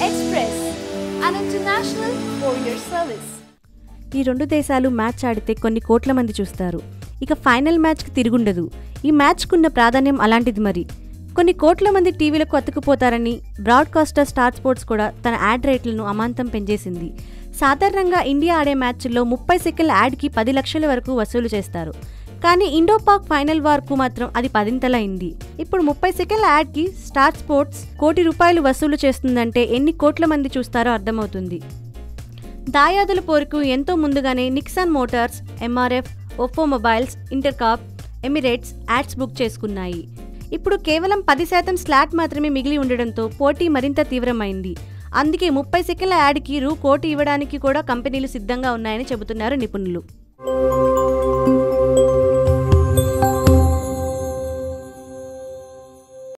Express, an international courier service. ఈ రెండు దేశాలు మ్యాచ్ ఆడితే కొన్ని కోట్ల మంది చూస్తారు. ఇక ఫైనల్ మ్యాచ్కి తిరుగుండదు. ఈ మ్యాచ్కున్న ప్రాధాన్యం అలాంటిది. మరి కొన్ని కోట్ల మంది టీవీలకు అతుక్కుపోతారని బ్రాడ్కాస్టర్ స్టార్ స్పోర్ట్స్ కూడా తన యాడ్ రేట్లను అమాంతం పెంచేసింది. సాధారణంగా ఇండియా ఆడే మ్యాచ్ల్లో 30 సెకండ్ల యాడ్కి 10 లక్షల వరకు వసూలు చేస్తారు. కానీ ఇండో-పాక్ ఫైనల్ వరకు మాత్రం అది 10 అయింది. ఇప్పుడు 30 సెకండ్ల యాడ్కి స్టార్ స్పోర్ట్స్ ₹1 కోటి వసూలు చేస్తుందంటే ఎన్ని కోట్ల మంది చూస్తారో అర్థమవుతుంది. దాయాదుల పోరుకు ఎంతో ముందుగానే Nissan Motors, MRF, Oppo mobiles, ఇంటర్కాప్, ఎమిరేట్స్ యాడ్స్ బుక్ చేసుకున్నాయి. ఇప్పుడు కేవలం 10% స్లాట్ మాత్రమే మిగిలి ఉండడంతో పోటీ మరింత తీవ్రమైంది. అందుకే 30 సెకండ్ల యాడ్కి ₹1 కోటి ఇవ్వడానికి కూడా కంపెనీలు సిద్ధంగా ఉన్నాయని చెబుతున్నారు నిపుణులు.